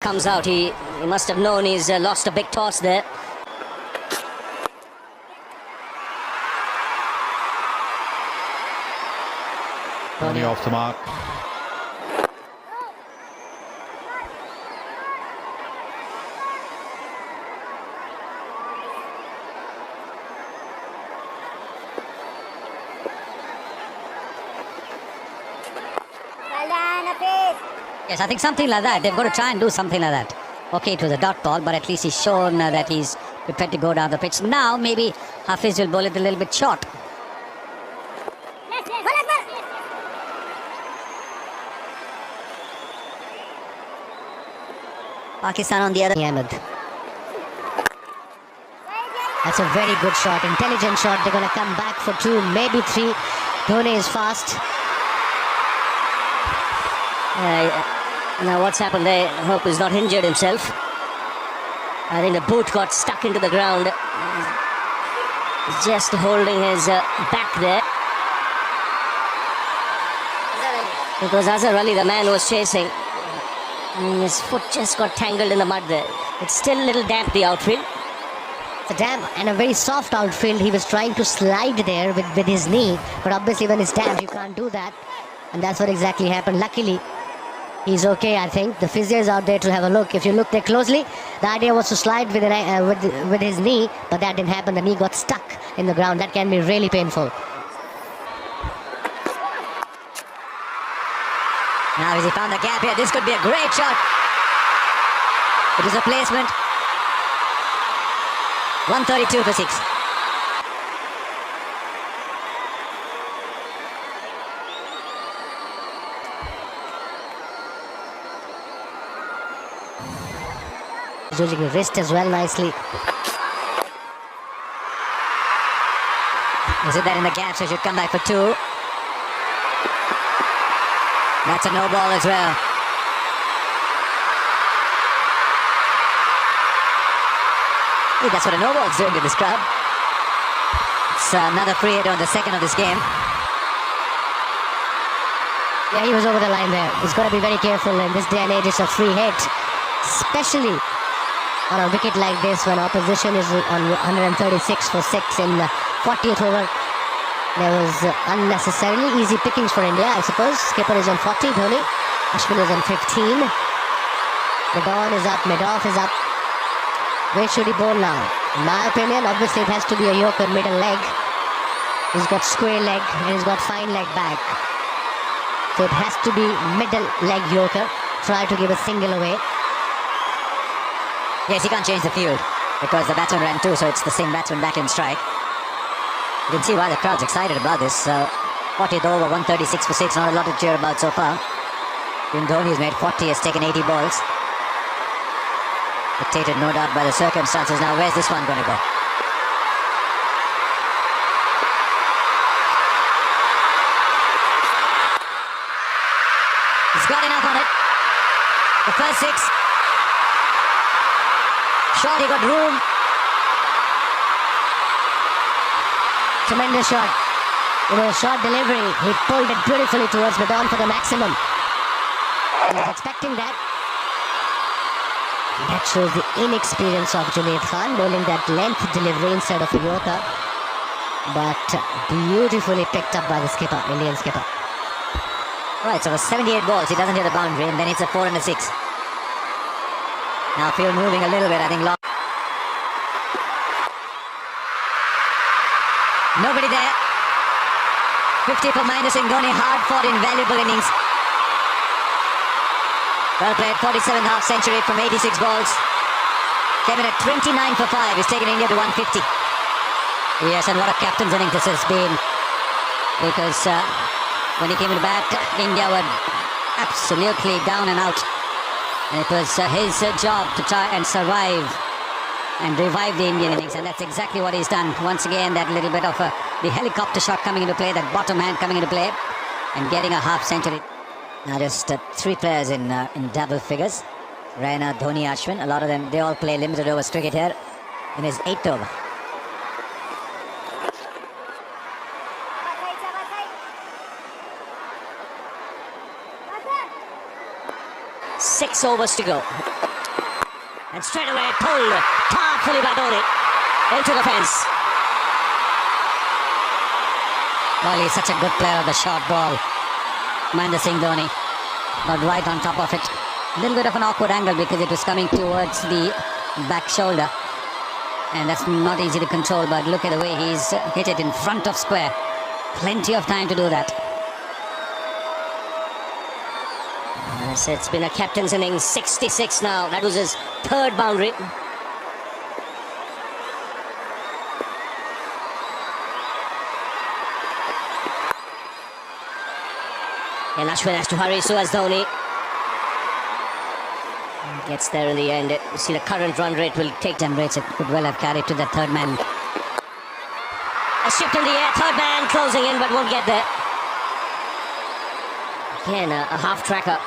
comes out. He must have known he's lost a big toss there. Dhoni off the mark. Yes, I think something like that. They've got to try and do something like that. Okay, it was a dot ball, but at least he's shown that he's prepared to go down the pitch. Now, maybe Hafiz will bowl it a little bit short. Pakistan on the other. Ahmed. That's a very good shot, intelligent shot. They're going to come back for 2, maybe 3. Dhoni is fast. Now what's happened there? Hope he's not injured himself. I think the boot got stuck into the ground. He's just holding his back there. It was Azhar Ali, the man who was chasing. And his foot just got tangled in the mud there. It's still a little damp, the outfield. It's a damp and a very soft outfield. He was trying to slide there with his knee. But obviously when it's damp, you can't do that. And that's what exactly happened. Luckily, he's okay, I think. The physio is out there to have a look. If you look there closely, the idea was to slide with his knee, but that didn't happen. The knee got stuck in the ground. That can be really painful. Now has he found the gap here? This could be a great shot. It is a placement. 132 for 6. Using the wrist as well nicely. Is it that in the gap, so should come back for 2. That's a no ball as well. Hey, that's what a no ball is doing to this crowd. It's another free hit on the second of this game. Yeah, he was over the line there. He's got to be very careful in this day and age. It's a free hit, especially on a wicket like this when opposition is on 136 for 6 in the 40th over. There was unnecessarily easy pickings for India, I suppose. Skipper is on 40, Dhoni. Ashwin is on 15. Mid-on is up, mid-off is up. Where should he bowl now? In my opinion, obviously it has to be a Yorker middle leg. He's got square leg and he's got fine leg back. So it has to be middle leg Yorker. Try to give a single away. Yes, he can't change the field because the batsman ran 2, so it's the same batsman back in strike. You can see why the crowd's excited about this. 40th over, 136 for 6, not a lot to cheer about so far. Even Dhoni's made 40, has taken 80 balls. Dictated no doubt by the circumstances. Now where's this one going to go? He's got enough on it. The first 6. Shot, he got room. Tremendous shot. It was a short delivery. He pulled it beautifully towards mid-on for the maximum. He was expecting that. That shows the inexperience of Irfan bowling that length delivery instead of a Yorker. But beautifully picked up by the skipper, Indian skipper. Right, so for 78 balls, he doesn't hit the boundary, and then it's a 4 and a 6. Now field moving a little bit, I think. Nobody there. 50 for minus Dhoni. Hard fought, invaluable innings. Well played. 47th half century from 86 balls. Came in at 29 for 5. He's taken India to 150. Yes, and what a captain's innings this has been. Because when he came to bat, India were absolutely down and out. And it was his job to try and survive and revive the Indian innings, and that's exactly what he's done. Once again, that little bit of the helicopter shot coming into play, that bottom hand coming into play, and getting a half century. Now just 3 players in double figures. Raina, Dhoni, Ashwin, a lot of them, they all play limited overs cricket here in his 8th over. Six overs to go. And straight away pulled powerfully by Dhoni into the fence. Well, he's such a good player of the short ball. Mahendra Singh Dhoni got right on top of it. A little bit of an awkward angle because it was coming towards the back shoulder. And that's not easy to control, but look at the way he's hit it in front of square. Plenty of time to do that. Yes, it's been a captain's innings, 66 now. That was his third boundary. And Ashwin has to hurry, so has Dhoni. Gets there in the end. You see the current run rate will take 10 rates. It could well have carried to the third man. A shift in the air, third man closing in but won't get there. Again, a half tracker.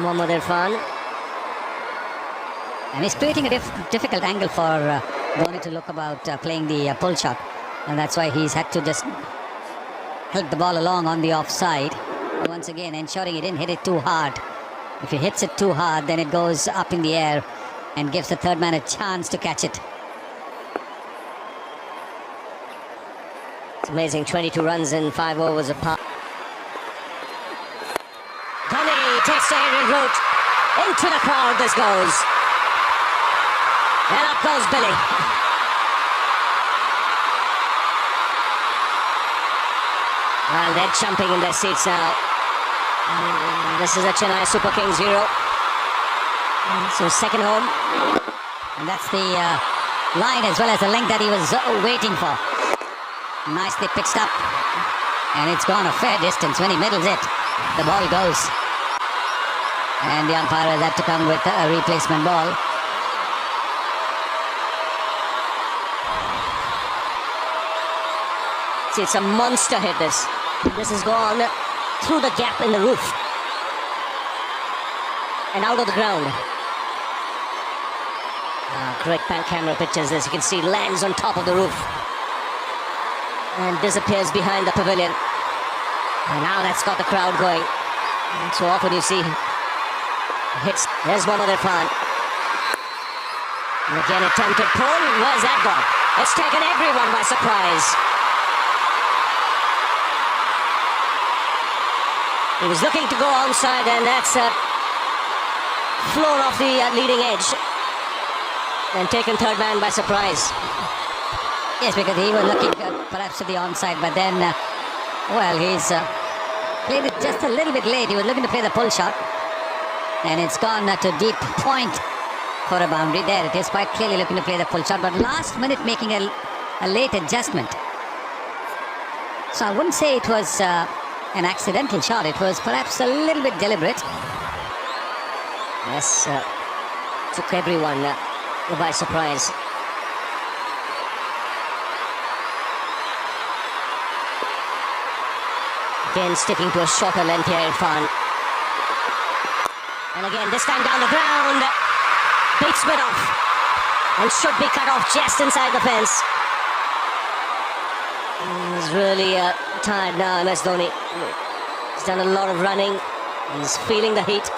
Mohammad Irfan. And he's creating a difficult angle for Dhoni to look about playing the pull shot. And that's why he's had to just help the ball along on the offside. Once again, ensuring he didn't hit it too hard. If he hits it too hard, then it goes up in the air and gives the third man a chance to catch it. It's amazing, 22 runs in 5 overs apart. Dhoni takes the aerial route. Into the crowd this goes. And up goes Billy. Well, they're jumping in their seats now. This is a Chennai Super Kings hero. So second home. And that's the line as well as the length that he was waiting for. Nicely pitched up. And it's gone a fair distance. When he middles it, the ball goes. And the umpire has had to come with a replacement ball. See, it's a monster hit, this. This has gone through the gap in the roof and out of the ground. Great pan camera pictures this. You can see lands on top of the roof and disappears behind the pavilion. And now that's got the crowd going. And so often you see hits. There's Mohammad Irfan. And again attempted pull. Where's that gone? It's taken everyone by surprise. He was looking to go onside, and that's flown off the leading edge and taken third man by surprise. Yes, because he was looking perhaps to the onside, but then, well, he's played it just a little bit late. He was looking to play the pull shot, and it's gone to deep point for a boundary. There it is, quite clearly looking to play the pull shot, but last minute making a late adjustment. So I wouldn't say it was an accidental shot. It was perhaps a little bit deliberate. Yes, took everyone by surprise. Again sticking to a shorter length here, Irfan. And again, this time down the ground. Beats mid off. And should be cut off just inside the fence. He's really tired now, MS Dhoni. He's done a lot of running. He's feeling the heat.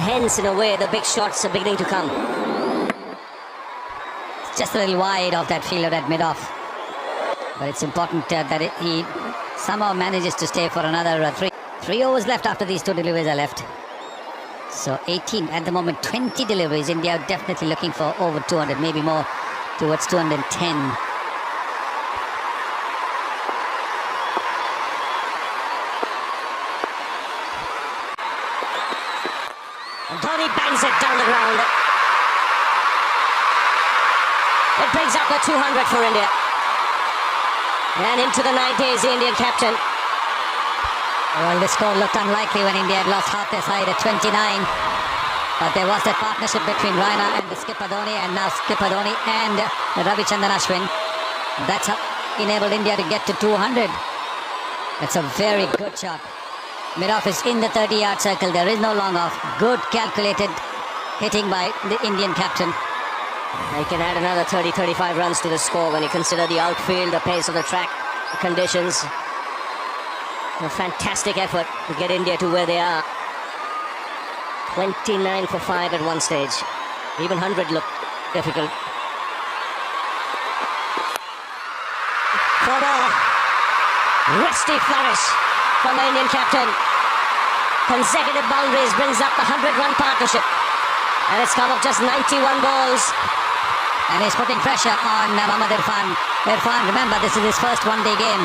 Hence, in a way, the big shots are beginning to come. It's just a little wide of that fielder at mid-off. But it's important that he somehow manages to stay for another 3 overs left after these 2 deliveries are left. So 18 at the moment, 20 deliveries. India are definitely looking for over 200, maybe more towards 210. Dhoni bangs it down the ground. It brings up the 200 for India. And into the 90s, the Indian captain. Well, the score looked unlikely when India had lost half their side at 29. But there was that partnership between Raina and the skipper Dhoni, and now skipper Dhoni and Ravi Ashwin. That's enabled India to get to 200. That's a very good shot. Mid-off is in the 30-yard circle. There is no long off. Good calculated hitting by the Indian captain. He can add another 30-35 runs to the score when you consider the outfield, the pace of the track, the conditions. A fantastic effort to get India to where they are. 29 for 5 at one stage. Even 100 looked difficult. For a rusty flourish from the Indian captain. Consecutive boundaries brings up the 100-run partnership. And it's come up just 91 balls. And he's putting pressure on Mohammad Irfan. Irfan, remember, this is his first one-day game.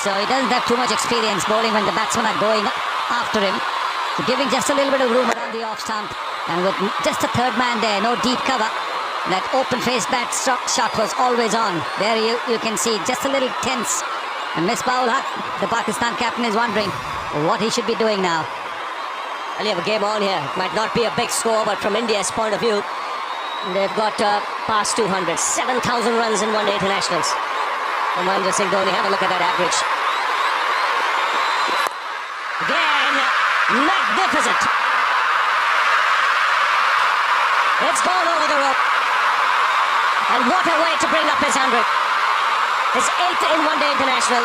So he doesn't have too much experience bowling when the batsmen are going after him. So giving just a little bit of room around the off stump. And with just a third man there, no deep cover. That open-faced bat shot was always on. There you can see just a little tense. And Misbah ul Haq, the Pakistan captain, is wondering what he should be doing now. Well, you have a game on here. It might not be a big score, but from India's point of view, they've got past 200. 7,000 runs in one-day internationals. And Mahendra Singh Dhoni, have a look at that average. Again, magnificent. It's gone over the rope. And what a way to bring up his 100. His 8th in one-day international.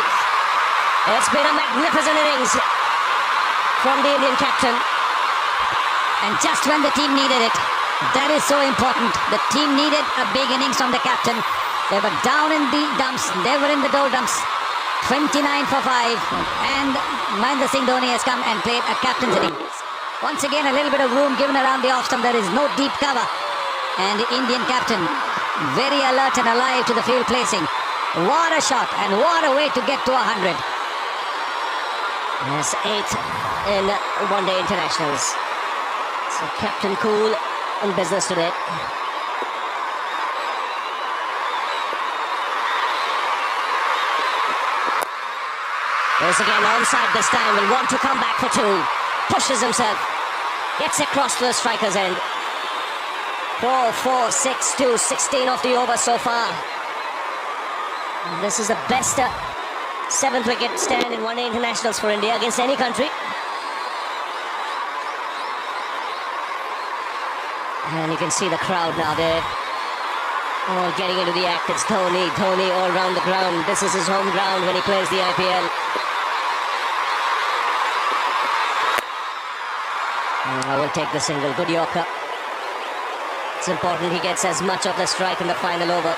It's been a magnificent innings from the Indian captain. And just when the team needed it, that is so important. The team needed a big innings from the captain. They were down in the dumps. They were in the doldrums. 29 for 5. And Mahendra Singh Dhoni has come and played a captain's innings. Once again, a little bit of room given around the off stump. There is no deep cover. And the Indian captain, very alert and alive to the field placing. What a shot and what a way to get to 100. Yes, 8th in one-day internationals. So captain cool in business today. There's again onside this time. Will want to come back for 2. Pushes himself. Gets across to the striker's end. 4, 4, 6, 2, 16 off the over so far. And this is the best 7th wicket stand in one-day internationals for India against any country. And you can see the crowd now there. All getting into the act. It's Dhoni all around the ground. This is his home ground when he plays the IPL. I will take the single. Good Yorker. It's important he gets as much of the strike in the final over.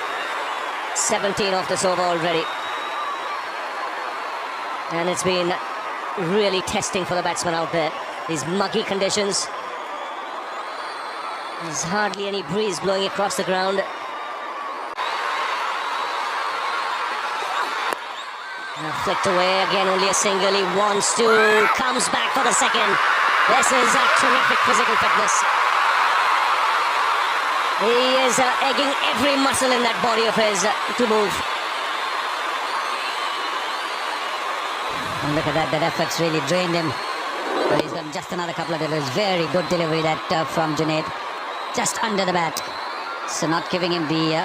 17 off this over already. And it's been really testing for the batsman out there. These muggy conditions. There's hardly any breeze blowing across the ground. Flicked away again, only a single. He wants to, comes back for the second. This is a terrific physical fitness. He is egging every muscle in that body of his to move. And look at that, that effort's really drained him. But he's got just another couple of deliveries. Very good delivery that from Junaid. Just under the bat. So not giving him the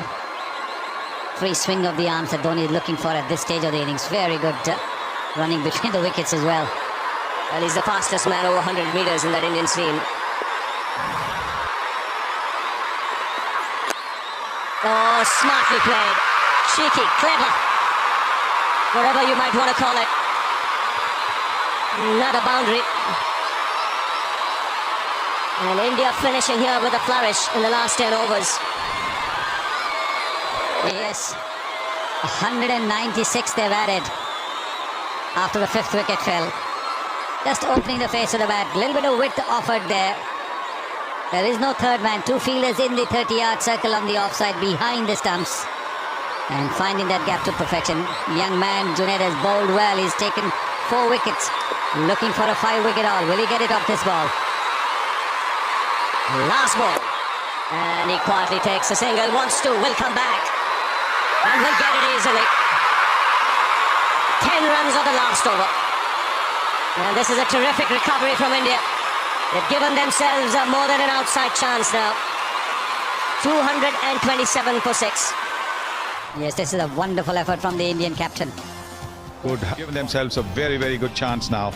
free swing of the arms that Dhoni is looking for at this stage of the innings. Very good running between the wickets as well. Well, he's the fastest man over 100 meters in that Indian scene. Oh, smartly played. Cheeky, clever. Whatever you might want to call it. Not a boundary. And India finishing here with a flourish in the last 10 overs. Yes. 196 they've added after the 5th wicket fell. Just opening the face of the bat. A little bit of width offered there. There is no third man. 2 fielders in the 30-yard circle on the offside behind the stumps. And finding that gap to perfection. Young man, Junaid has bowled well. He's taken 4 wickets. Looking for a 5-wicket haul. Will he get it off this ball? Last ball. And he quietly takes a single. Wants to. Will come back. And will get it easily. 10 runs on the last over. And this is a terrific recovery from India. They've given themselves more than an outside chance now. 227 for 6. Yes, this is a wonderful effort from the Indian captain. Good. Given themselves a very, very good chance now.